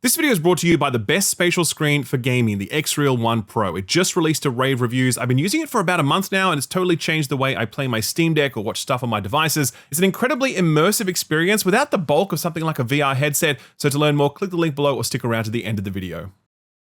This video is brought to you by the best spatial screen for gaming, the XR1 Pro. It just released to rave reviews. I've been using it for about a month now, and it's totally changed the way I play my Steam Deck or watch stuff on my devices. It's an incredibly immersive experience without the bulk of something like a VR headset. So to learn more, click the link below or stick around to the end of the video.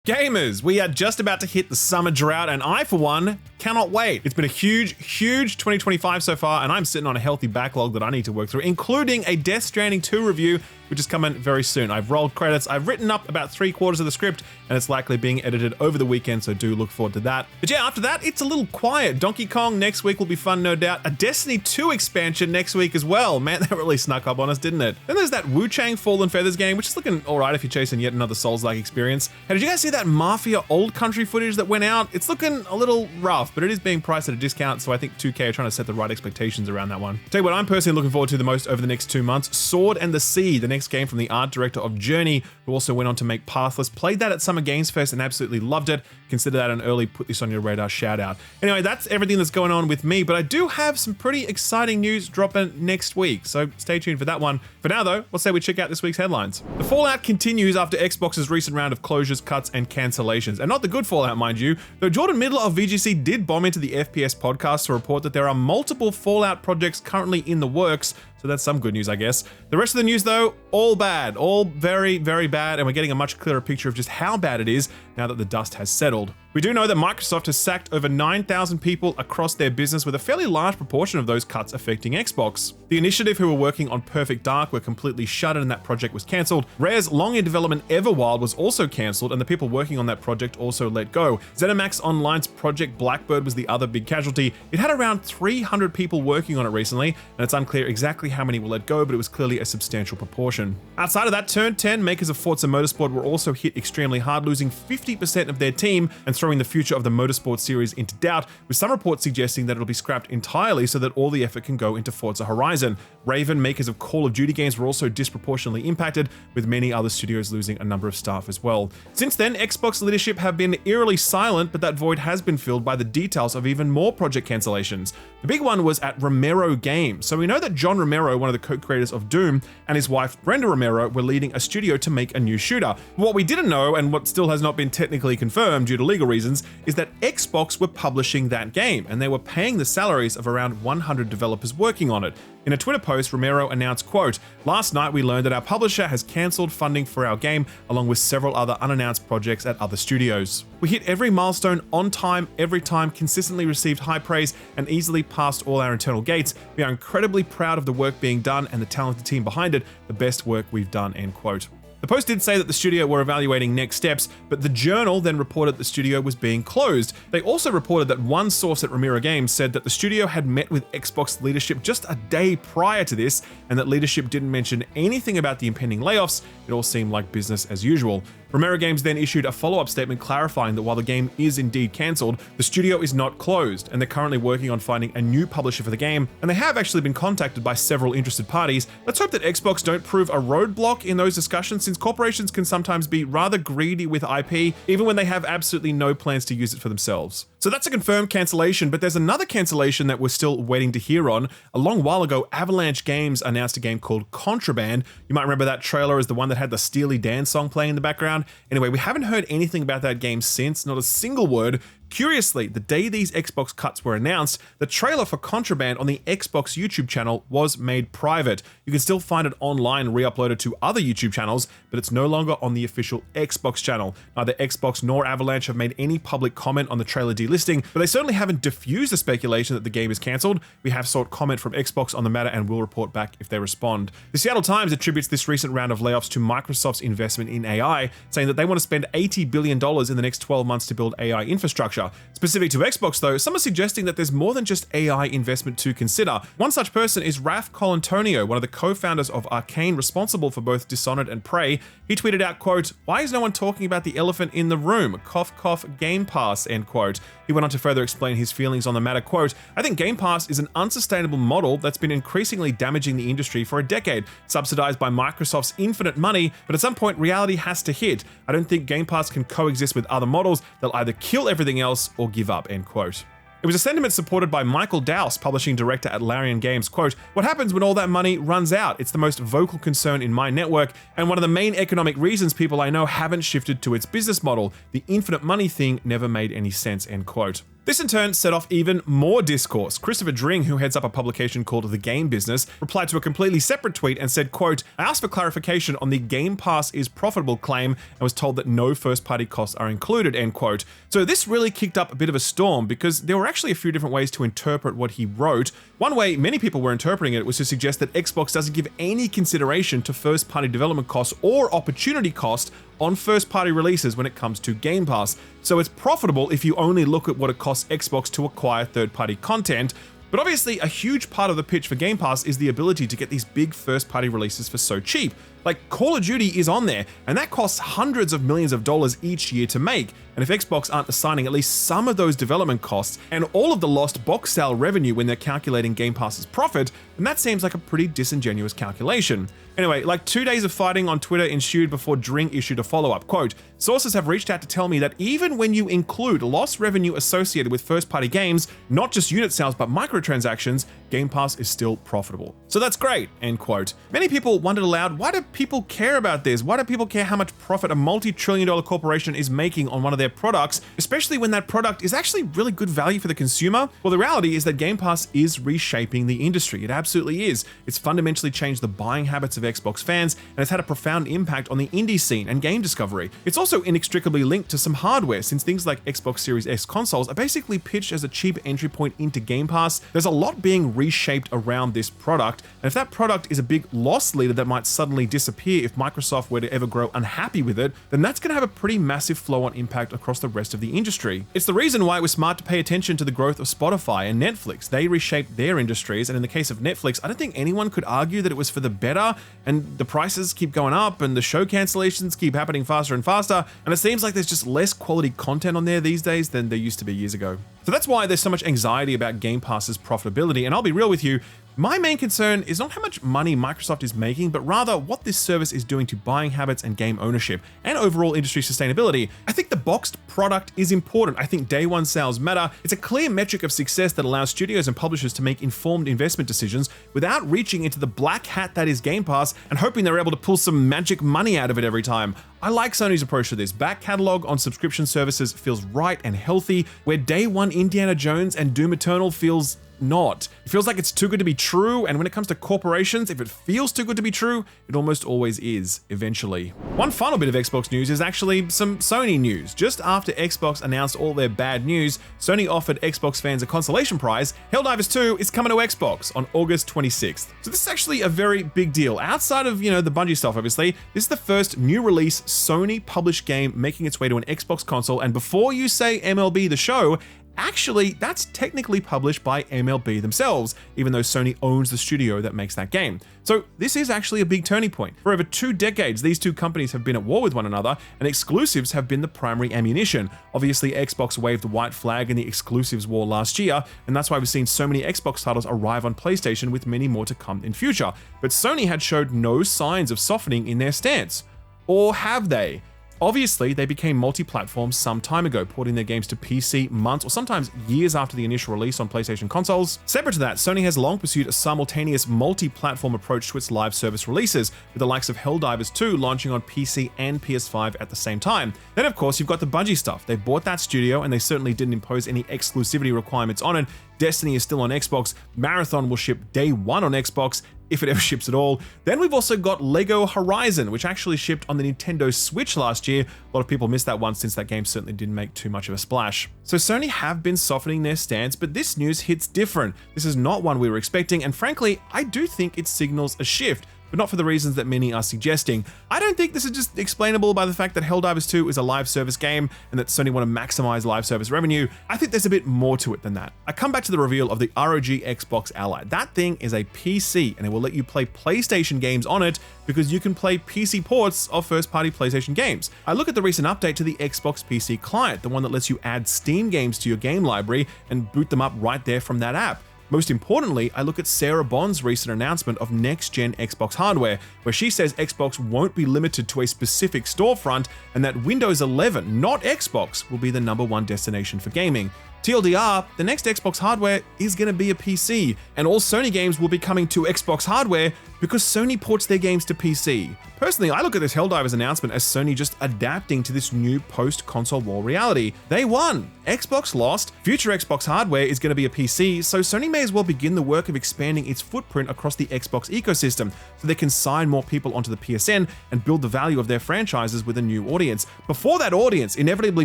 Gamers, we are just about to hit the summer drought, and I, for one, cannot wait. It's been a huge 2025 so far, and I'm sitting on a healthy backlog that I need to work through, including a Death Stranding 2 review, which is coming very soon. I've rolled credits, I've written up about 3/4 of the script, and it's likely being edited over the weekend, so do look forward to that. But yeah, after that, it's a little quiet. Donkey Kong next week will be fun, no doubt. A Destiny 2 expansion next week as well. Man, that really snuck up on us, didn't it? Then there's that Wu Chang Fallen Feathers game, which is looking alright if you're chasing yet another Souls-like experience. Hey, did you guys see that Mafia Old Country footage that went out? It's looking a little rough, but it is being priced at a discount, so I think 2K are trying to set the right expectations around that one. Tell you what I'm personally looking forward to the most over the next 2 months, Sword and the Sea, the next game from the art director of Journey, who also went on to make Pathless. Played that at Summer Games Fest and absolutely loved it. Consider that an early put this on your radar shout out. Anyway, that's everything that's going on with me, but I do have some pretty exciting news dropping next week, so stay tuned for that one. For now though, let's say we check out this week's headlines. The fallout continues after Xbox's recent round of closures, cuts, and cancellations. And not the good fallout, mind you, though Jordan Middler of VGC did bomb into the FPS podcast to report that there are multiple Fallout projects currently in the works, so that's some good news, I guess. The rest of the news though, all bad, all very bad, and we're getting a much clearer picture of just how bad it is now that the dust has settled. We do know that Microsoft has sacked over 9,000 people across their business, with a fairly large proportion of those cuts affecting Xbox. The initiative who were working on Perfect Dark were completely shuttered and that project was cancelled. Rare's long-in-development Everwild was also cancelled, and the people working on that project also let go. ZeniMax Online's Project Blackbird was the other big casualty. It had around 300 people working on it recently, and it's unclear exactly how many will let go, but it was clearly a substantial proportion. Outside of that, Turn 10, makers of Forza Motorsport, were also hit extremely hard, losing 50% of their team and throwing the future of the Motorsport series into doubt, with some reports suggesting that it'll be scrapped entirely so that all the effort can go into Forza Horizon. Raven, makers of Call of Duty games, were also disproportionately impacted, with many other studios losing a number of staff as well. Since then, Xbox leadership have been eerily silent, but that void has been filled by the details of even more project cancellations. The big one was at Romero Games. So we know that John Romero, one of the co-creators of Doom, and his wife Brenda Romero were leading a studio to make a new shooter. What we didn't know, and what still has not been technically confirmed due to legal reasons, is that Xbox were publishing that game, and they were paying the salaries of around 100 developers working on it. In a Twitter post, Romero announced, quote, "Last night we learned that our publisher has cancelled funding for our game, along with several other unannounced projects at other studios. We hit every milestone on time, every time, consistently received high praise, and easily passed all our internal gates. We are incredibly proud of the work being done and the talented team behind it, the best work we've done," end quote. The post did say that the studio were evaluating next steps, but the Journal then reported the studio was being closed. They also reported that one source at Romero Games said that the studio had met with Xbox leadership just a day prior to this, and that leadership didn't mention anything about the impending layoffs. It all seemed like business as usual. Romero Games then issued a follow-up statement clarifying that while the game is indeed cancelled, the studio is not closed, and they're currently working on finding a new publisher for the game, and they have actually been contacted by several interested parties. Let's hope that Xbox don't prove a roadblock in those discussions, since corporations can sometimes be rather greedy with IP, even when they have absolutely no plans to use it for themselves. So that's a confirmed cancellation, but there's another cancellation that we're still waiting to hear on. A long while ago, Avalanche Games announced a game called Contraband. You might remember that trailer as the one that had the Steely Dan song playing in the background. Anyway, we haven't heard anything about that game since, not a single word. Curiously, the day these Xbox cuts were announced, the trailer for Contraband on the Xbox YouTube channel was made private. You can still find it online re-uploaded to other YouTube channels, but it's no longer on the official Xbox channel. Neither Xbox nor Avalanche have made any public comment on the trailer delisting, but they certainly haven't diffused the speculation that the game is cancelled. We have sought comment from Xbox on the matter and will report back if they respond. The Seattle Times attributes this recent round of layoffs to Microsoft's investment in AI, saying that they want to spend $80 billion in the next 12 months to build AI infrastructure. Specific to Xbox though, some are suggesting that there's more than just AI investment to consider. One such person is Raf Colantonio, one of the co-founders of Arcane, responsible for both Dishonored and Prey. He tweeted out, quote, "Why is no one talking about the elephant in the room? Cough, cough, Game Pass," end quote. He went on to further explain his feelings on the matter, quote, "I think Game Pass is an unsustainable model that's been increasingly damaging the industry for a decade, subsidized by Microsoft's infinite money, but at some point reality has to hit. I don't think Game Pass can coexist with other models. They'll either kill everything else or give up," end quote. It was a sentiment supported by Michael Dowse, publishing director at Larian Games. Quote, "What happens when all that money runs out? It's the most vocal concern in my network, and one of the main economic reasons people I know haven't shifted to its business model. The infinite money thing never made any sense," end quote. This in turn set off even more discourse. Christopher Dring, who heads up a publication called The Game Business, replied to a completely separate tweet and said, quote, "I asked for clarification on the Game Pass is profitable claim and was told that no first-party costs are included," end quote. So this really kicked up a bit of a storm because there were actually a few different ways to interpret what he wrote. One way many people were interpreting it was to suggest that Xbox doesn't give any consideration to first-party development costs or opportunity cost on first-party releases when it comes to Game Pass. So it's profitable if you only look at what it costs Xbox to acquire third-party content. But obviously, a huge part of the pitch for Game Pass is the ability to get these big first-party releases for so cheap. Like, Call of Duty is on there, and that costs hundreds of millions of dollars each year to make. And if Xbox aren't assigning at least some of those development costs and all of the lost box sale revenue when they're calculating Game Pass's profit, then that seems like a pretty disingenuous calculation. Anyway, like 2 days of fighting on Twitter ensued before Dring issued a follow-up. Quote, "Sources have reached out to tell me that even when you include lost revenue associated with first-party games, not just unit sales but microtransactions, Game Pass is still profitable. So that's great," end quote. Many people wondered aloud, why do people care about this? Why do people care how much profit a multi-trillion-dollar corporation is making on one of their products, especially when that product is actually really good value for the consumer? Well, the reality is that Game Pass is reshaping the industry. It absolutely is. It's fundamentally changed the buying habits of Xbox fans, and it's had a profound impact on the indie scene and game discovery. It's also inextricably linked to some hardware, since things like Xbox Series X consoles are basically pitched as a cheap entry point into Game Pass. There's a lot being reshaped around this product, and if that product is a big loss leader that might suddenly disappear if Microsoft were to ever grow unhappy with it, then that's going to have a pretty massive flow-on impact across the rest of the industry. It's the reason why it was smart to pay attention to the growth of Spotify and Netflix. They reshaped their industries, and in the case of Netflix, I don't think anyone could argue that it was for the better, and the prices keep going up, and the show cancellations keep happening faster and faster, and it seems like there's just less quality content on there these days than there used to be years ago. So that's why there's so much anxiety about Game Pass's profitability, and I'll be real with you, my main concern is not how much money Microsoft is making, but rather what this service is doing to buying habits and game ownership, and overall industry sustainability. I think the boxed product is important. I think day one sales matter. It's a clear metric of success that allows studios and publishers to make informed investment decisions without reaching into the black hat that is Game Pass and hoping they're able to pull some magic money out of it every time. I like Sony's approach to this. Back catalog on subscription services feels right and healthy, where day one Indiana Jones and Doom Eternal feels not. It feels like it's too good to be true, and when it comes to corporations, if it feels too good to be true, it almost always is, eventually. One final bit of Xbox news is actually some Sony news. Just after Xbox announced all their bad news, Sony offered Xbox fans a consolation prize. Helldivers 2 is coming to Xbox on August 26th. So this is actually a very big deal. Outside of, the Bungie stuff, obviously, this is the first new release Sony published game making its way to an Xbox console, and before you say MLB The Show, actually, that's technically published by MLB themselves, even though Sony owns the studio that makes that game. So this is actually a big turning point. For over 2 decades, these two companies have been at war with one another, and exclusives have been the primary ammunition. Obviously, Xbox waved the white flag in the exclusives war last year, and that's why we've seen so many Xbox titles arrive on PlayStation, with many more to come in future. But Sony had showed no signs of softening in their stance. Or have they? Obviously, they became multi-platform some time ago, porting their games to PC months or sometimes years after the initial release on PlayStation consoles. Separate to that, Sony has long pursued a simultaneous multi-platform approach to its live service releases, with the likes of Helldivers 2 launching on PC and PS5 at the same time. Then, of course, you've got the Bungie stuff. They bought that studio, and they certainly didn't impose any exclusivity requirements on it. Destiny is still on Xbox. Marathon will ship day one on Xbox, if it ever ships at all. Then we've also got Lego Horizon, which actually shipped on the Nintendo Switch last year. A lot of people missed that one since that game certainly didn't make too much of a splash. So Sony have been softening their stance, but this news hits different. This is not one we were expecting, and frankly, I do think it signals a shift, but not for the reasons that many are suggesting. I don't think this is just explainable by the fact that Helldivers 2 is a live service game and that Sony want to maximize live service revenue. I think there's a bit more to it than that. I come back to the reveal of the ROG Xbox Ally. That thing is a PC, and it will let you play PlayStation games on it because you can play PC ports of first-party PlayStation games. I look at the recent update to the Xbox PC client, the one that lets you add Steam games to your game library and boot them up right there from that app. Most importantly, I look at Sarah Bond's recent announcement of next-gen Xbox hardware, where she says Xbox won't be limited to a specific storefront and that Windows 11, not Xbox, will be the #1 destination for gaming. TLDR, the next Xbox hardware is going to be a PC, and all Sony games will be coming to Xbox hardware because Sony ports their games to PC. Personally, I look at this Helldivers announcement as Sony just adapting to this new post-console war reality. They won. Xbox lost. Future Xbox hardware is going to be a PC, so Sony may as well begin the work of expanding its footprint across the Xbox ecosystem so they can sign more people onto the PSN and build the value of their franchises with a new audience, before that audience inevitably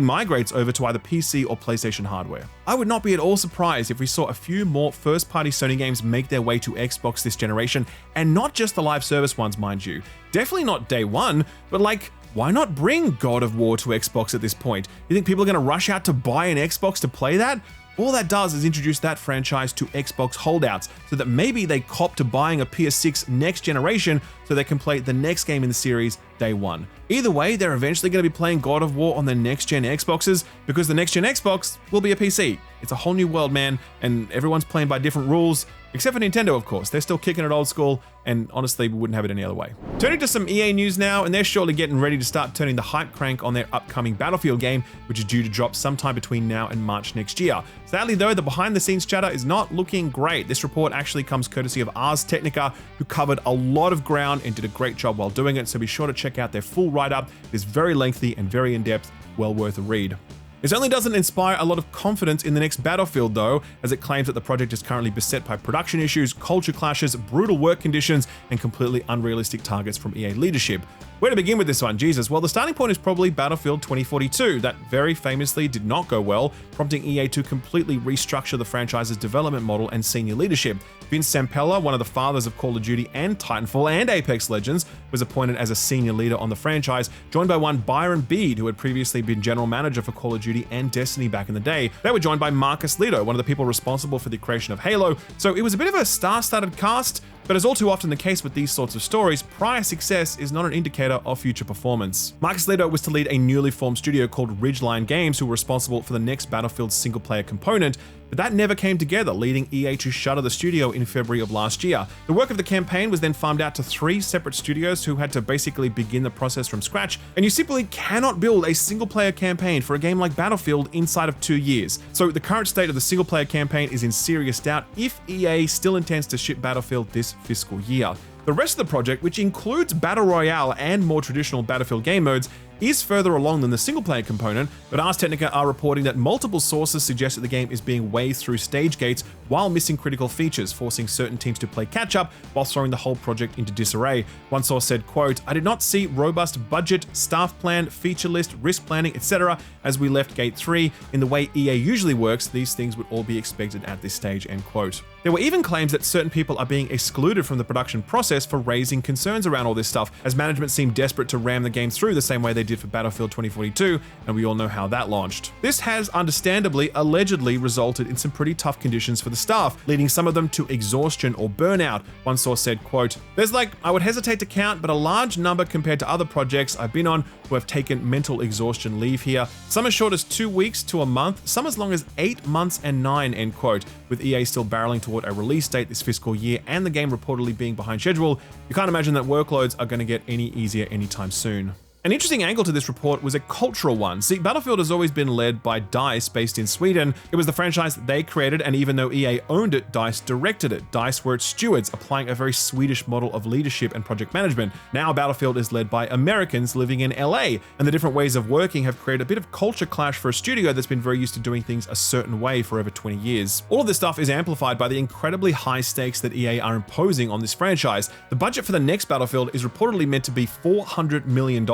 migrates over to either PC or PlayStation hardware. I would not be at all surprised if we saw a few more first-party Sony games make their way to Xbox this generation, and not just the live service ones, mind you. Definitely not day one, but like, why not bring God of War to Xbox at this point? You think people are going to rush out to buy an Xbox to play that? All that does is introduce that franchise to Xbox holdouts so that maybe they cop to buying a PS6 next generation so they can play the next game in the series day one. Either way, they're eventually going to be playing God of War on the next-gen Xboxes because the next-gen Xbox will be a PC. It's a whole new world, man, and everyone's playing by different rules, except for Nintendo, of course. They're still kicking it old school, and honestly, we wouldn't have it any other way. Turning to some EA news now, and they're surely getting ready to start turning the hype crank on their upcoming Battlefield game, which is due to drop sometime between now and March next year. Sadly though, the behind-the-scenes chatter is not looking great. This report actually comes courtesy of Ars Technica, who covered a lot of ground and did a great job while doing it, so be sure to check out their full write-up. It's very lengthy and very in-depth, well worth a read. It certainly doesn't inspire a lot of confidence in the next Battlefield though, as it claims that the project is currently beset by production issues, culture clashes, brutal work conditions, and completely unrealistic targets from EA leadership. Where to begin with this one? Jesus. Well, the starting point is probably Battlefield 2042. That very famously did not go well, prompting EA to completely restructure the franchise's development model and senior leadership. Vince Zampella, one of the fathers of Call of Duty and Titanfall and Apex Legends, was appointed as a senior leader on the franchise, joined by one Byron Beede, who had previously been general manager for Call of Duty and Destiny back in the day. They were joined by Marcus Leto, one of the people responsible for the creation of Halo, so it was a bit of a star-studded cast. But as all too often the case with these sorts of stories, prior success is not an indicator of future performance. Marcus Leto was to lead a newly formed studio called Ridgeline Games, who were responsible for the next Battlefield single-player component, but that never came together, leading EA to shutter the studio in February of last year. The work of the campaign was then farmed out to 3 separate studios who had to basically begin the process from scratch, and you simply cannot build a single-player campaign for a game like Battlefield inside of 2 years. So the current state of the single-player campaign is in serious doubt if EA still intends to ship Battlefield this fiscal year. The rest of the project, which includes Battle Royale and more traditional Battlefield game modes, is further along than the single-player component, but Ars Technica are reporting that multiple sources suggest that the game is being waved through stage gates while missing critical features, forcing certain teams to play catch-up while throwing the whole project into disarray. One source said, quote, "I did not see robust budget, staff plan, feature list, risk planning, etc. as we left Gate 3. In the way EA usually works, these things would all be expected at this stage," end quote. There were even claims that certain people are being excluded from the production process for raising concerns around all this stuff, as management seemed desperate to ram the game through the same way they did for Battlefield 2042, and we all know how that launched. This has understandably, allegedly resulted in some pretty tough conditions for the staff, leading some of them to exhaustion or burnout. One source said, quote, "There's I would hesitate to count, but a large number compared to other projects I've been on who have taken mental exhaustion leave here. Some as short as 2 weeks to a month, some as long as 8 months and 9, end quote. With EA still barreling toward a release date this fiscal year and the game reportedly being behind schedule, you can't imagine that workloads are going to get any easier anytime soon. An interesting angle to this report was a cultural one. See, Battlefield has always been led by DICE, based in Sweden. It was the franchise they created, and even though EA owned it, DICE directed it. DICE were its stewards, applying a very Swedish model of leadership and project management. Now Battlefield is led by Americans living in LA, and the different ways of working have created a bit of culture clash for a studio that's been very used to doing things a certain way for over 20 years. All of this stuff is amplified by the incredibly high stakes that EA are imposing on this franchise. The budget for the next Battlefield is reportedly meant to be $400 million,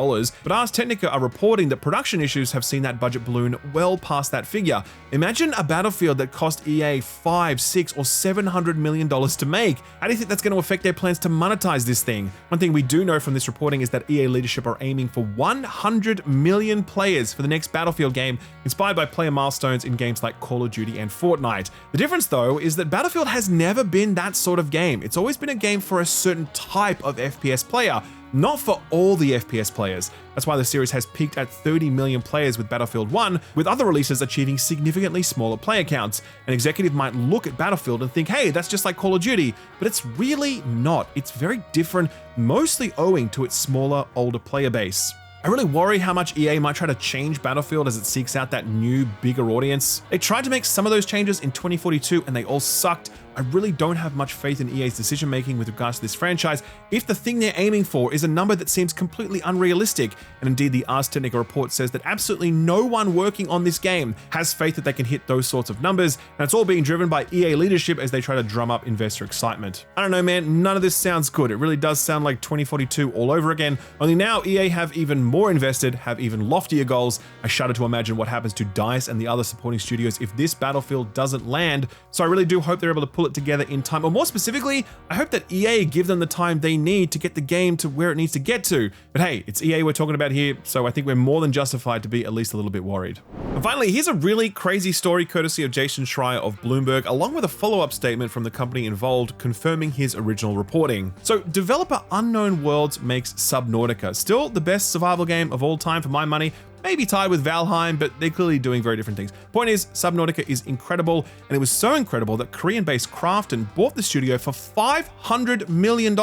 but Ars Technica are reporting that production issues have seen that budget balloon well past that figure. Imagine a Battlefield that cost EA $500, $600, or $700 million to make. How do you think that's going to affect their plans to monetize this thing? One thing we do know from this reporting is that EA leadership are aiming for 100 million players for the next Battlefield game, inspired by player milestones in games like Call of Duty and Fortnite. The difference though is that Battlefield has never been that sort of game. It's always been a game for a certain type of FPS player, not for all the FPS players. That's why the series has peaked at 30 million players with Battlefield 1, with other releases achieving significantly smaller player counts. An executive might look at Battlefield and think, hey, that's just like Call of Duty, but it's really not. It's very different, mostly owing to its smaller, older player base. I really worry how much EA might try to change Battlefield as it seeks out that new, bigger audience. They tried to make some of those changes in 2042 and they all sucked. I really don't have much faith in EA's decision making with regards to this franchise if the thing they're aiming for is a number that seems completely unrealistic. And indeed, the Ars Technica report says that absolutely no one working on this game has faith that they can hit those sorts of numbers, and it's all being driven by EA leadership as they try to drum up investor excitement. I don't know, man, none of this sounds good. It really does sound like 2042 all over again, only now EA have even more invested, have even loftier goals. I shudder to imagine what happens to DICE and the other supporting studios if this Battlefield doesn't land, so I really do hope they're able to pull it together in time, or more specifically, I hope that EA give them the time they need to get the game to where it needs to get to. But hey, it's EA we're talking about here, so I think we're more than justified to be at least a little bit worried. And finally, here's a really crazy story courtesy of Jason Schreier of Bloomberg, along with a follow-up statement from the company involved confirming his original reporting. So, developer Unknown Worlds makes Subnautica, still the best survival game of all time for my money. Maybe tied with Valheim, but they're clearly doing very different things. Point is, Subnautica is incredible, and it was so incredible that Korean-based Krafton bought the studio for $500 million,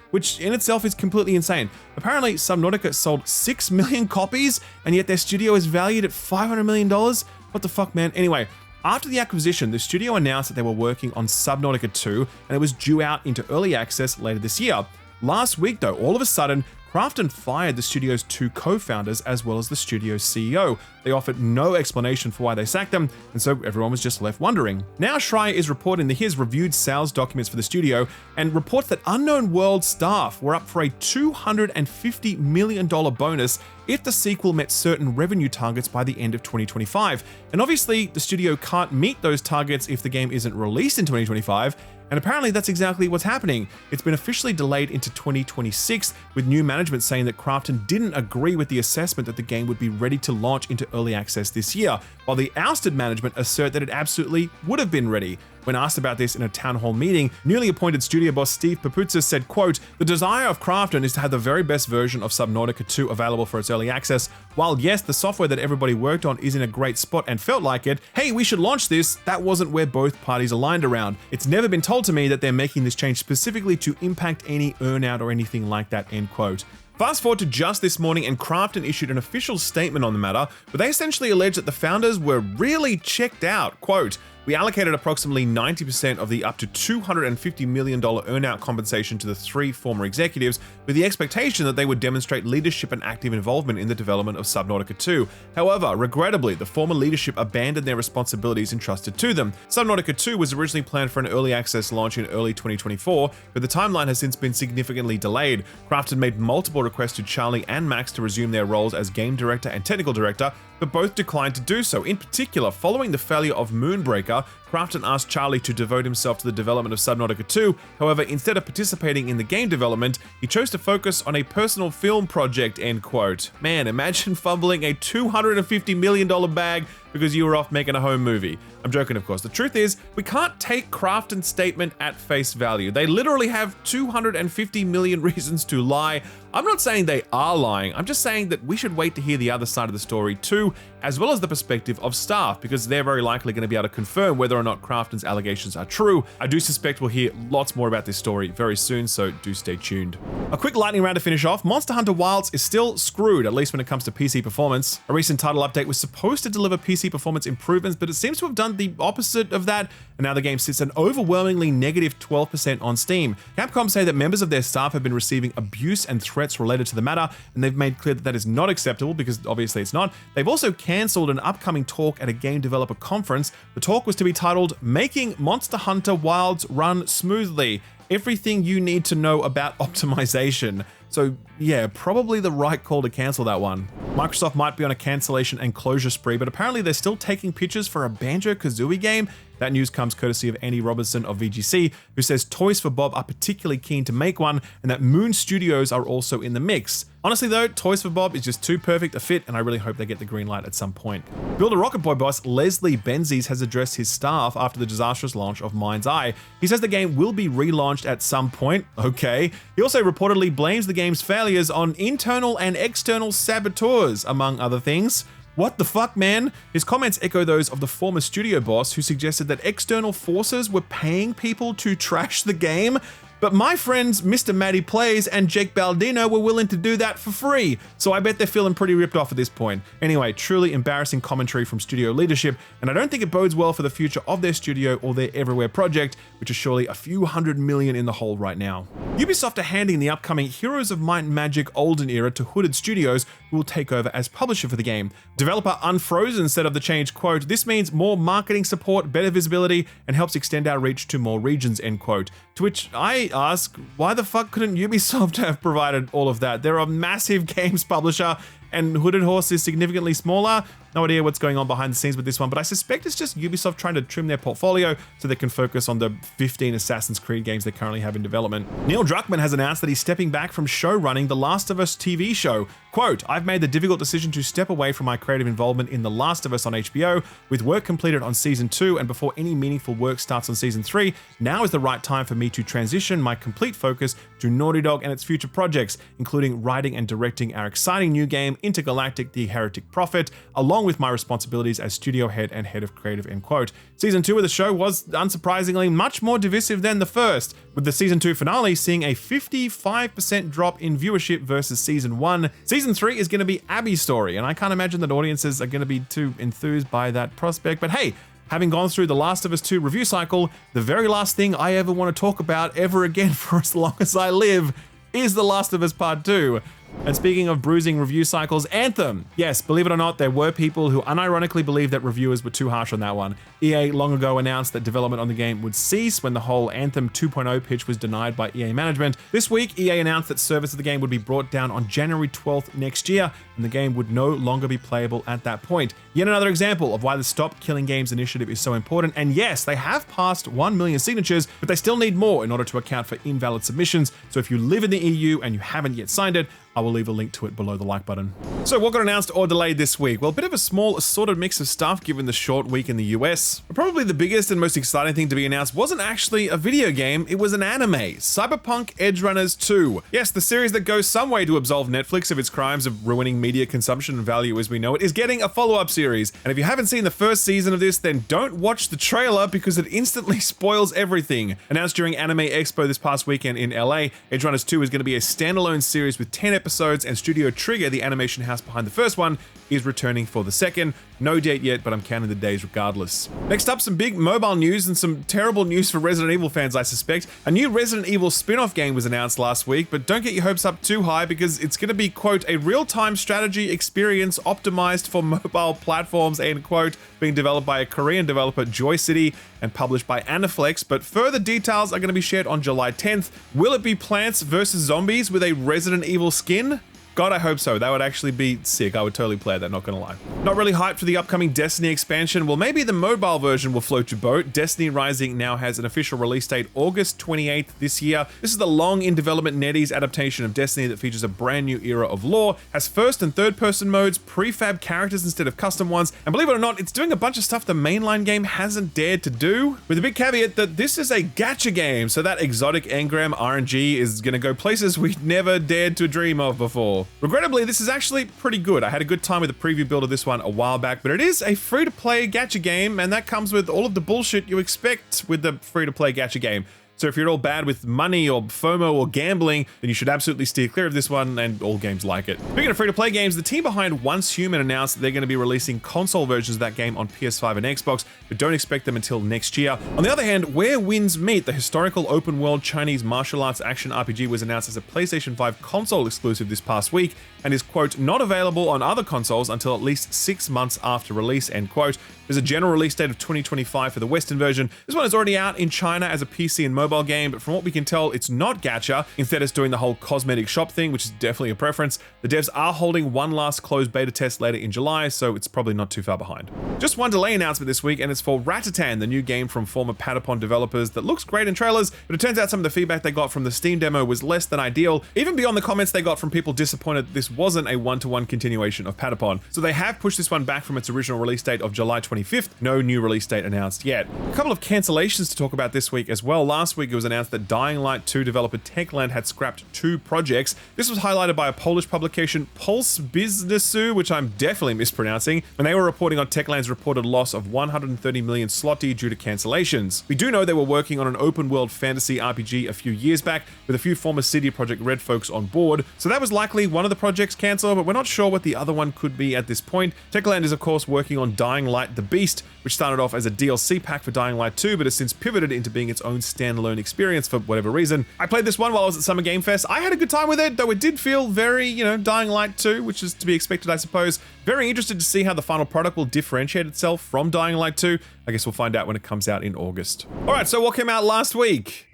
which in itself is completely insane. Apparently, Subnautica sold 6 million copies, and yet their studio is valued at $500 million? What the fuck, man? Anyway, after the acquisition, the studio announced that they were working on Subnautica 2, and it was due out into early access later this year. Last week, though, all of a sudden, Krafton fired the studio's 2 co-founders as well as the studio's CEO. They offered no explanation for why they sacked them, and so everyone was just left wondering. Now Schreier is reporting that he has reviewed sales documents for the studio and reports that Unknown World staff were up for a $250 million bonus if the sequel met certain revenue targets by the end of 2025. And obviously, the studio can't meet those targets if the game isn't released in 2025, and apparently that's exactly what's happening. It's been officially delayed into 2026, with new management saying that Krafton didn't agree with the assessment that the game would be ready to launch into early access this year, while the ousted management assert that it absolutely would have been ready. When asked about this in a town hall meeting, newly appointed studio boss Steve Papuzza said, quote, "The desire of Krafton is to have the very best version of Subnautica 2 available for its early access. While yes, the software that everybody worked on is in a great spot and felt like it, hey, we should launch this, that wasn't where both parties aligned around. It's never been told to me that they're making this change specifically to impact any earnout or anything like that," end quote. Fast forward to just this morning, and Krafton issued an official statement on the matter, where they essentially alleged that the founders were really checked out. Quote, "We allocated approximately 90% of the up to $250 million earnout compensation to the 3 former executives, with the expectation that they would demonstrate leadership and active involvement in the development of Subnautica 2. However, regrettably, the former leadership abandoned their responsibilities entrusted to them. Subnautica 2 was originally planned for an early access launch in early 2024, but the timeline has since been significantly delayed. Krafton made multiple requests to Charlie and Max to resume their roles as game director and technical director, but both declined to do so. In particular, following the failure of Moonbreaker, Krafton asked Charlie to devote himself to the development of Subnautica 2. However, instead of participating in the game development, he chose to focus on a personal film project," end quote. Man, imagine fumbling a $250 million bag because you were off making a home movie. I'm joking, of course. The truth is, we can't take Krafton's statement at face value. They literally have 250 million reasons to lie. I'm not saying they are lying, I'm just saying that we should wait to hear the other side of the story too, as well as the perspective of staff, because they're very likely going to be able to confirm whether or not Krafton's allegations are true. I do suspect we'll hear lots more about this story very soon, so do stay tuned. A quick lightning round to finish off. Monster Hunter Wilds is still screwed, at least when it comes to PC performance. A recent title update was supposed to deliver PC performance improvements, but it seems to have done the opposite of that, and now the game sits at an overwhelmingly negative 12% on Steam. Capcom say that members of their staff have been receiving abuse and threats related to the matter, and they've made clear that that is not acceptable, because obviously it's not. They've also cancelled an upcoming talk at a game developer conference. The talk was to be titled "Making Monster Hunter Wilds Run Smoothly. Everything you need to know about optimization." So yeah, probably the right call to cancel that one. Microsoft might be on a cancellation and closure spree, but apparently they're still taking pictures for a Banjo-Kazooie game. That news comes courtesy of Andy Robertson of VGC, who says Toys for Bob are particularly keen to make one, and that Moon Studios are also in the mix. Honestly though, Toys for Bob is just too perfect a fit, and I really hope they get the green light at some point. Builder Rocket Boy boss Leslie Benzies has addressed his staff after the disastrous launch of Mind's Eye. He says the game will be relaunched at some point. Okay. He also reportedly blames the game's failures on internal and external saboteurs, among other things. What the fuck, man? His comments echo those of the former studio boss, who suggested that external forces were paying people to trash the game. But my friends Mr. Matty Plays and Jake Baldino were willing to do that for free, so I bet they're feeling pretty ripped off at this point. Anyway, truly embarrassing commentary from studio leadership, and I don't think it bodes well for the future of their studio or their Everywhere project, which is surely a few $100 million in the hole right now. Ubisoft are handing the upcoming Heroes of Might and Magic Olden Era to Hooded Studios, who will take over as publisher for the game. Developer Unfrozen said of the change, quote, "This means more marketing support, better visibility, and helps extend our reach to more regions," end quote. To which I ask, why the fuck couldn't Ubisoft have provided all of that? They're a massive games publisher, and Hooded Horse is significantly smaller. No idea what's going on behind the scenes with this one, but I suspect it's just Ubisoft trying to trim their portfolio so they can focus on the 15 Assassin's Creed games they currently have in development. Neil Druckmann has announced that he's stepping back from show running The Last of Us TV show. Quote, "I've made the difficult decision to step away from my creative involvement in The Last of Us on HBO. With work completed on season 2 and before any meaningful work starts on season 3, now is the right time for me to transition my complete focus to Naughty Dog and its future projects, including writing and directing our exciting new game, Intergalactic: The Heretic Prophet, along with my responsibilities as studio head and head of creative," end quote. Season 2 of the show was, unsurprisingly, much more divisive than the first, with the season 2 finale seeing a 55% drop in viewership versus season 1. Season 3 is going to be Abby's story, and I can't imagine that audiences are going to be too enthused by that prospect, but hey, having gone through the Last of Us 2 review cycle, the very last thing I ever want to talk about ever again for as long as I live is The Last of Us Part 2. And speaking of bruising review cycles, Anthem. Yes, believe it or not, there were people who unironically believed that reviewers were too harsh on that one. EA long ago announced that development on the game would cease when the whole Anthem 2.0 pitch was denied by EA management. This week, EA announced that service of the game would be brought down on January 12th next year, and the game would no longer be playable at that point. Yet another example of why the Stop Killing Games initiative is so important. And yes, they have passed 1 million signatures, but they still need more in order to account for invalid submissions. So if you live in the EU and you haven't yet signed it, I will leave a link to it below the like button. So what got announced or delayed this week? Well, a bit of a small assorted mix of stuff given the short week in the US. But probably the biggest and most exciting thing to be announced wasn't actually a video game, it was an anime, Cyberpunk Edgerunners 2. Yes, the series that goes some way to absolve Netflix of its crimes of ruining media consumption and value as we know it is getting a follow-up series. And if you haven't seen the first season of this, then don't watch the trailer because it instantly spoils everything. Announced during Anime Expo this past weekend in LA, Edgerunners 2 is going to be a standalone series with 10 episodes, and Studio Trigger, the animation house behind the first one, is returning for the second. No date yet, but I'm counting the days regardless. Next up, some big mobile news and some terrible news for Resident Evil fans, I suspect. A new Resident Evil spin-off game was announced last week, but don't get your hopes up too high because it's going to be, quote, a real-time strategy experience optimized for mobile platforms, end quote, being developed by a Korean developer, Joy City, and published by Aniplex, but further details are going to be shared on July 10th. Will it be Plants vs. Zombies with a Resident Evil skin? God, I hope so. That would actually be sick. I would totally play that, not gonna lie. Not really hyped for the upcoming Destiny expansion. Well, maybe the mobile version will float your boat. Destiny Rising now has an official release date, August 28th this year. This is the long in development NetEase adaptation of Destiny that features a brand new era of lore, has first and third person modes, prefab characters instead of custom ones, and believe it or not, it's doing a bunch of stuff the mainline game hasn't dared to do, with a big caveat that this is a gacha game, so that exotic engram RNG is gonna go places we never dared to dream of before. Regrettably, this is actually pretty good. I had a good time with the preview build of this one a while back, but it is a free-to-play gacha game, and that comes with all of the bullshit you expect with the free-to-play gacha game. So if you're at all bad with money or FOMO or gambling, then you should absolutely steer clear of this one and all games like it. Speaking of free-to-play games, the team behind Once Human announced that they're going to be releasing console versions of that game on PS5 and Xbox, but don't expect them until next year. On the other hand, Where Winds Meet, the historical open-world Chinese martial arts action RPG, was announced as a PlayStation 5 console exclusive this past week and is, quote, not available on other consoles until at least 6 months after release, end quote. There's a general release date of 2025 for the Western version. This one is already out in China as a PC and mobile game, but from what we can tell, it's not gacha. Instead, it's doing the whole cosmetic shop thing, which is definitely a preference. The devs are holding one last closed beta test later in July, so it's probably not too far behind. Just one delay announcement this week, and it's for Ratatan, the new game from former Patapon developers that looks great in trailers, but it turns out some of the feedback they got from the Steam demo was less than ideal, even beyond the comments they got from people disappointed this wasn't a one-to-one continuation of Patapon. So they have pushed this one back from its original release date of July 25th. No new release date announced yet. A couple of cancellations to talk about this week as well. Last week, week, it was announced that Dying Light 2 developer Techland had scrapped 2 projects. This was highlighted by a Polish publication, Pulse Biznesu, which I'm definitely mispronouncing, when they were reporting on Techland's reported loss of 130 million zloty due to cancellations. We do know they were working on an open-world fantasy RPG a few years back, with a few former CD Projekt Red folks on board, so that was likely one of the projects cancelled, but we're not sure what the other one could be at this point. Techland is of course working on Dying Light the Beast, which started off as a DLC pack for Dying Light 2, but has since pivoted into being its own standalone experience for whatever reason. I played this one while I was at Summer Game Fest. I had a good time with it, though it did feel very, Dying Light 2, which is to be expected, I suppose. Very interested to see how the final product will differentiate itself from Dying Light 2. I guess we'll find out when it comes out in August. Alright, so what came out last week?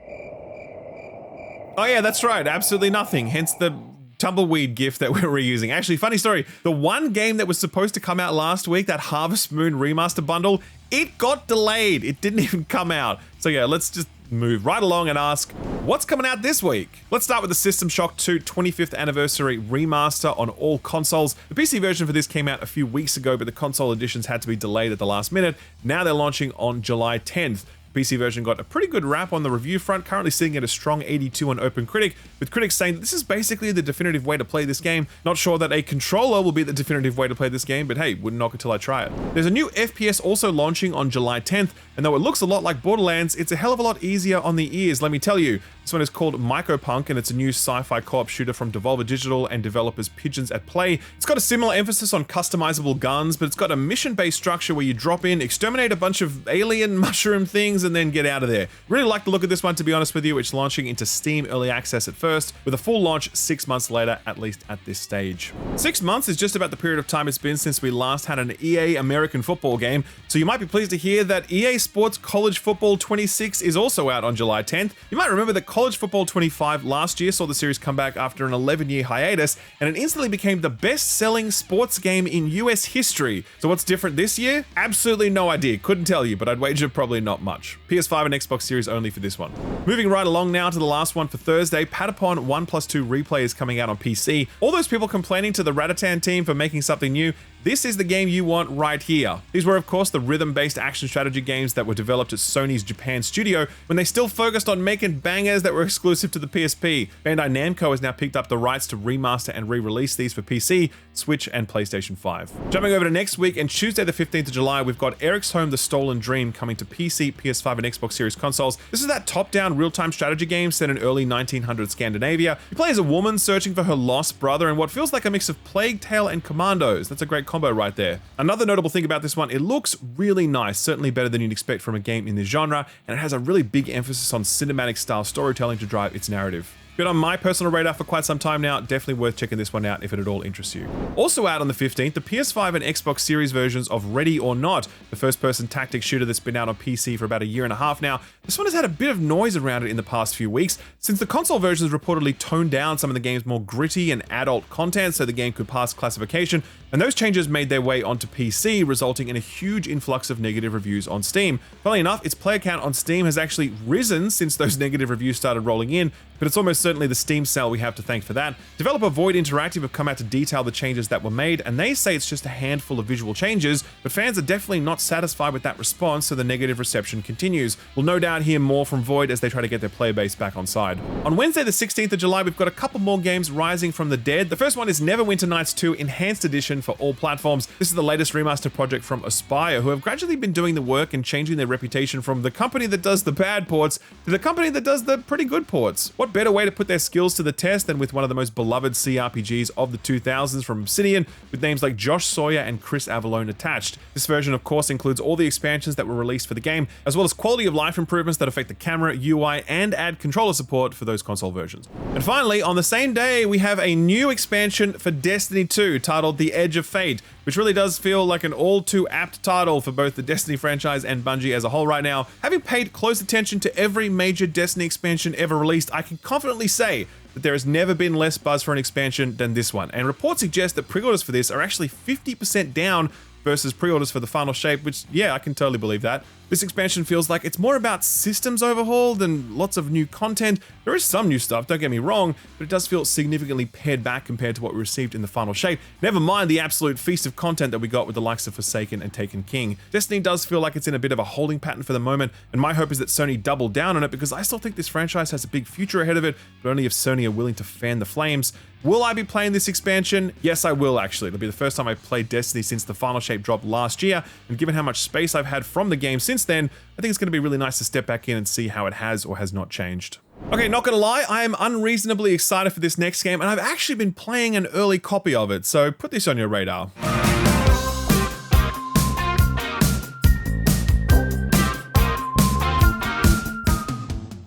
Oh yeah, that's right, absolutely nothing, hence the tumbleweed gif that we're reusing. Actually, funny story, the one game that was supposed to come out last week, that Harvest Moon remaster bundle, it got delayed. It didn't even come out. So yeah, let's just move right along and ask, what's coming out this week? Let's start with the System Shock 2 25th anniversary remaster on all consoles. The PC version for this came out a few weeks ago, but the console editions had to be delayed at the last minute. Now they're launching on July 10th. PC version got a pretty good rap on the review front, currently sitting at a strong 82 on OpenCritic, with critics saying that this is basically the definitive way to play this game. Not sure that a controller will be the definitive way to play this game, but hey, wouldn't knock it till I try it. There's a new FPS also launching on July 10th, and though it looks a lot like Borderlands, it's a hell of a lot easier on the ears, let me tell you. This one is called Mycopunk, and it's a new sci-fi co-op shooter from Devolver Digital and developers Pigeons at Play. It's got a similar emphasis on customizable guns, but it's got a mission-based structure where you drop in, exterminate a bunch of alien mushroom things, and then get out of there. Really like the look of this one, to be honest with you. It's launching into Steam Early Access at first, with a full launch 6 months later, at least at this stage. 6 months is just about the period of time it's been since we last had an EA American football game, so you might be pleased to hear that EA Sports College Football 26 is also out on July 10th. You might remember that College Football 25 last year saw the series come back after an 11-year hiatus, and it instantly became the best-selling sports game in US history. So what's different this year? Absolutely no idea. Couldn't tell you, but I'd wager probably not much. PS5 and Xbox Series only for this one. Moving right along now to the last one for Thursday, Patapon 1+2 Replay is coming out on PC. All those people complaining to the Ratatan team for making something new, this is the game you want right here. These were of course the rhythm-based action strategy games that were developed at Sony's Japan studio when they still focused on making bangers that were exclusive to the PSP. Bandai Namco has now picked up the rights to remaster and re-release these for PC, Switch, and PlayStation 5. Jumping over to next week, and Tuesday the 15th of July, we've got Eric's Home: The Stolen Dream coming to PC, PS5, and Xbox Series consoles. This is that top-down real-time strategy game set in early 1900s Scandinavia. You play as a woman searching for her lost brother in what feels like a mix of Plague Tale and Commandos. That's a great combo right there. Another notable thing about this one, it looks really nice, certainly better than you'd expect from a game in this genre, and it has a really big emphasis on cinematic style storytelling to drive its narrative. Been on my personal radar for quite some time now, definitely worth checking this one out if it at all interests you. Also out on the 15th, the PS5 and Xbox Series versions of Ready or Not, the first-person tactics shooter that's been out on PC for about a year and a half now. This one has had a bit of noise around it in the past few weeks, since the console versions reportedly toned down some of the game's more gritty and adult content so the game could pass classification, and those changes made their way onto PC, resulting in a huge influx of negative reviews on Steam. Funnily enough, its player count on Steam has actually risen since those negative reviews started rolling in, but it's almost certainly the Steam sale we have to thank for that. Developer Void Interactive have come out to detail the changes that were made, and they say it's just a handful of visual changes, but fans are definitely not satisfied with that response, so the negative reception continues. We'll no doubt hear more from Void as they try to get their player base back on side. On Wednesday the 16th of July, we've got a couple more games rising from the dead. The first one is Neverwinter Nights 2 Enhanced Edition for all platforms. This is the latest remaster project from Aspyr, who have gradually been doing the work and changing their reputation from the company that does the bad ports to the company that does the pretty good ports. What better way to put their skills to the test than with one of the most beloved CRPGs of the 2000s from Obsidian, with names like Josh Sawyer and Chris Avallone attached. This version of course includes all the expansions that were released for the game, as well as quality of life improvements that affect the camera, UI, and add controller support for those console versions. And finally, on the same day, we have a new expansion for Destiny 2 titled The Edge of Fate, which really does feel like an all too apt title for both the Destiny franchise and Bungie as a whole right now. Having paid close attention to every major Destiny expansion ever released, I can confidently say that there has never been less buzz for an expansion than this one, and reports suggest that pre-orders for this are actually 50% down versus pre-orders for the final shape, which, yeah, I can totally believe that. This expansion feels like it's more about systems overhaul than lots of new content. There is some new stuff, don't get me wrong, but it does feel significantly pared back compared to what we received in the final shape. Never mind the absolute feast of content that we got with the likes of Forsaken and Taken King. Destiny does feel like it's in a bit of a holding pattern for the moment, and my hope is that Sony double down on it because I still think this franchise has a big future ahead of it, but only if Sony are willing to fan the flames. Will I be playing this expansion? Yes, I will actually. It'll be the first time I've played Destiny since the final shape dropped last year, and given how much space I've had from the game since then, I think it's going to be really nice to step back in and see how it has or has not changed. Okay, not gonna lie, I am unreasonably excited for this next game, and I've actually been playing an early copy of it, so put this on your radar.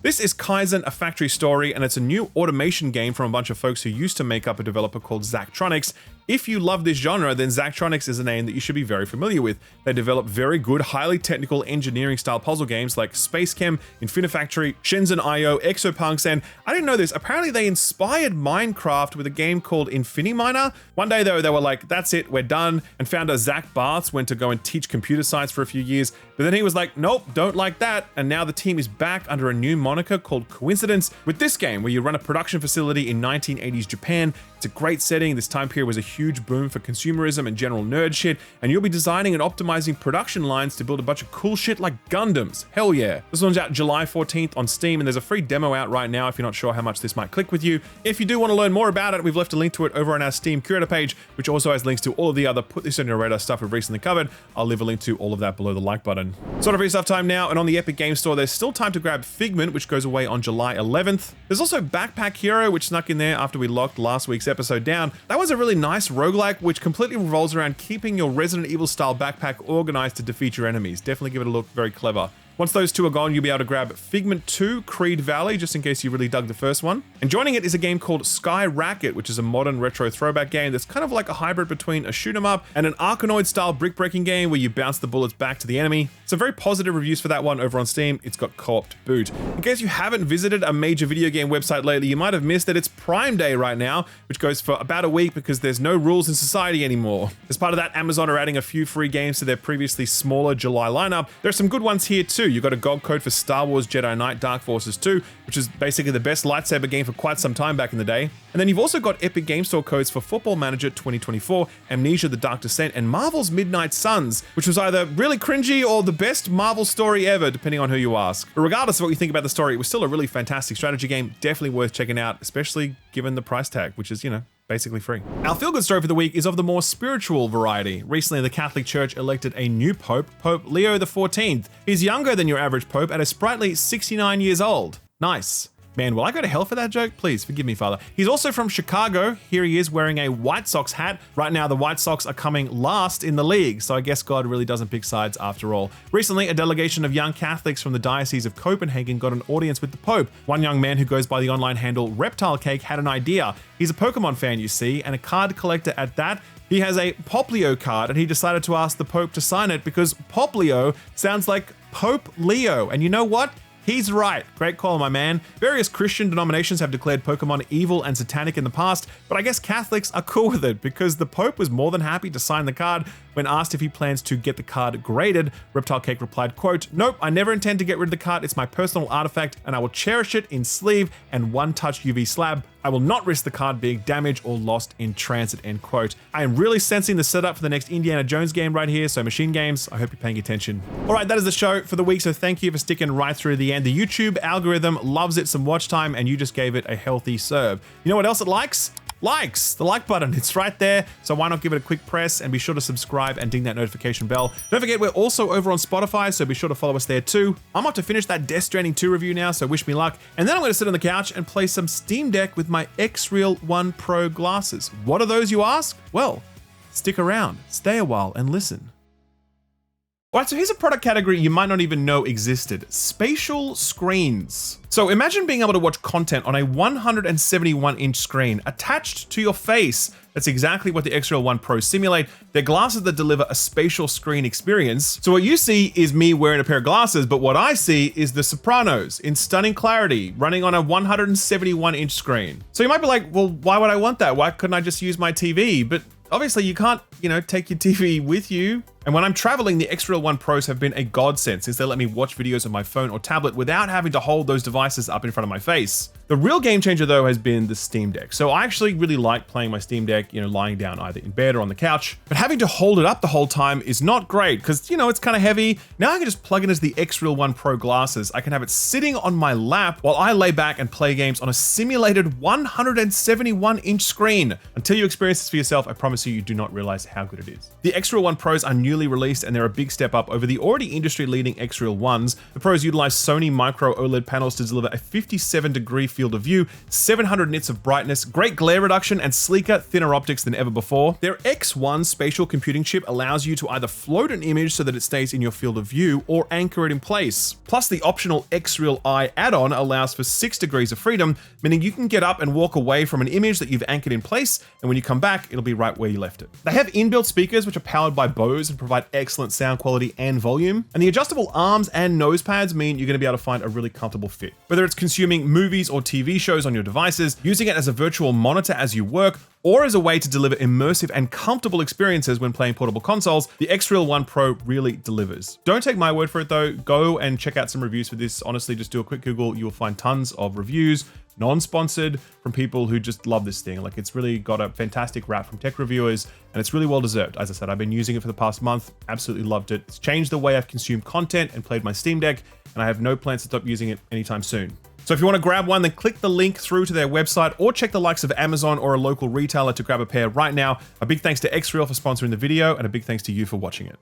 This is Kaizen, a factory story, and it's a new automation game from a bunch of folks who used to make up a developer called Zachtronics. If you love this genre, then Zachtronics is a name that you should be very familiar with. They develop very good, highly technical engineering-style puzzle games like Space Chem, Infinifactory, Shenzhen IO, Exopunks, and I didn't know this, apparently they inspired Minecraft with a game called Infiniminer. One day though, they were like, that's it, we're done, and founder Zach Barthes went to go and teach computer science for a few years, but then he was like, nope, don't like that, and now the team is back under a new moniker called Coincidence with this game where you run a production facility in 1980s Japan. It's a great setting. This time period was a huge boom for consumerism and general nerd shit, and you'll be designing and optimizing production lines to build a bunch of cool shit like Gundams. Hell yeah. This one's out July 14th on Steam, and there's a free demo out right now if you're not sure how much this might click with you. If you do want to learn more about it, we've left a link to it over on our Steam curator page, which also has links to all of the other put this on your radar stuff we've recently covered. I'll leave a link to all of that below the like button. Sort of free stuff time now, and on the Epic Games Store, there's still time to grab Figment, which goes away on July 11th. There's also Backpack Hero, which snuck in there after we locked last week's episode down. That was a really nice roguelike, which completely revolves around keeping your Resident Evil style backpack organized to defeat your enemies. Definitely give it a look, very clever. Once those two are gone, you'll be able to grab Figment 2 Creed Valley, just in case you really dug the first one. And joining it is a game called Sky Racket, which is a modern retro throwback game that's kind of like a hybrid between a shoot 'em up and an Arkanoid style brick breaking game where you bounce the bullets back to the enemy. Some very positive reviews for that one over on Steam. It's got co-op to boot. In case you haven't visited a major video game website lately, you might have missed that it's Prime Day right now, which goes for about a week because there's no rules in society anymore. As part of that, Amazon are adding a few free games to their previously smaller July lineup. There are some good ones here too. You got a gold code for Star Wars Jedi Knight Dark Forces 2, which is basically the best lightsaber game for quite some time back in the day. And then you've also got Epic Game Store codes for Football Manager 2024, Amnesia The Dark Descent, and Marvel's Midnight Suns, which was either really cringy or the best Marvel story ever, depending on who you ask. But regardless of what you think about the story, it was still a really fantastic strategy game, definitely worth checking out, especially given the price tag, which is, basically free. Our feel-good story for the week is of the more spiritual variety. Recently, the Catholic Church elected a new pope, Pope Leo XIV. He's younger than your average pope at a sprightly 69 years old. Nice. Man, will I go to hell for that joke? Please forgive me, Father. He's also from Chicago. Here he is wearing a White Sox hat. Right now, the White Sox are coming last in the league, so I guess God really doesn't pick sides after all. Recently, a delegation of young Catholics from the Diocese of Copenhagen got an audience with the Pope. One young man who goes by the online handle Reptile Cake had an idea. He's a Pokemon fan, you see, and a card collector at that. He has a Poplio card, and he decided to ask the Pope to sign it because Poplio sounds like Pope Leo. And you know what? He's right. Great call, my man. Various Christian denominations have declared Pokemon evil and satanic in the past, but I guess Catholics are cool with it because the Pope was more than happy to sign the card. When asked if he plans to get the card graded, Reptile Cake replied, quote, "Nope, I never intend to get rid of the card. It's my personal artifact and I will cherish it in sleeve and one-touch UV slab. I will not risk the card being damaged or lost in transit," end quote. I am really sensing the setup for the next Indiana Jones game right here, so Machine Games, I hope you're paying attention. All right, that is the show for the week, so thank you for sticking right through the end. The YouTube algorithm loves it some watch time, and you just gave it a healthy serve. You know what else it likes? Likes, the like button, it's right there, so why not give it a quick press and be sure to subscribe and ding that notification bell. Don't forget, we're also over on Spotify, so be sure to follow us there too. I'm off to finish that Death Stranding 2 review now, so wish me luck, and then I'm going to sit on the couch and play some Steam Deck with my XR1 Pro glasses. What are those, you ask? Well, stick around, stay a while and listen. All right, so here's a product category you might not even know existed. Spatial screens. So imagine being able to watch content on a 171-inch screen attached to your face. That's exactly what the XR1 Pro simulate. They're glasses that deliver a spatial screen experience. So what you see is me wearing a pair of glasses, but what I see is The Sopranos in stunning clarity running on a 171-inch screen. So you might be like, well, why would I want that? Why couldn't I just use my TV? But obviously you can't, take your TV with you And when I'm traveling, the XR1 Pros have been a godsend since they let me watch videos on my phone or tablet without having to hold those devices up in front of my face. The real game changer though has been the Steam Deck. So I actually really like playing my Steam Deck, lying down either in bed or on the couch, but having to hold it up the whole time is not great because, it's kind of heavy. Now I can just plug it into the XR1 Pro glasses. I can have it sitting on my lap while I lay back and play games on a simulated 171-inch screen. Until you experience this for yourself, I promise you do not realize how good it is. The XR1 Pros are newly released and they're a big step up over the already industry-leading XR1s. The Pros utilize Sony micro OLED panels to deliver a 57-degree field of view, 700 nits of brightness, great glare reduction, and sleeker, thinner optics than ever before. Their X1 spatial computing chip allows you to either float an image so that it stays in your field of view or anchor it in place. Plus, the optional XReal Eye add-on allows for 6 degrees of freedom, meaning you can get up and walk away from an image that you've anchored in place, and when you come back, it'll be right where you left it. They have inbuilt speakers which are powered by Bose and provide excellent sound quality and volume, and the adjustable arms and nose pads mean you're going to be able to find a really comfortable fit. Whether it's consuming movies or TV shows on your devices, using it as a virtual monitor as you work, or as a way to deliver immersive and comfortable experiences when playing portable consoles, the XR1 Pro really delivers. Don't take my word for it though, go and check out some reviews for this. Honestly, just do a quick Google, you'll find tons of reviews, non-sponsored, from people who just love this thing. Like, it's really got a fantastic rap from tech reviewers, and it's really well deserved. As I said, I've been using it for the past month, absolutely loved it. It's changed the way I've consumed content and played my Steam Deck, and I have no plans to stop using it anytime soon. So if you want to grab one, then click the link through to their website or check the likes of Amazon or a local retailer to grab a pair right now. A big thanks to XReal for sponsoring the video, and a big thanks to you for watching it.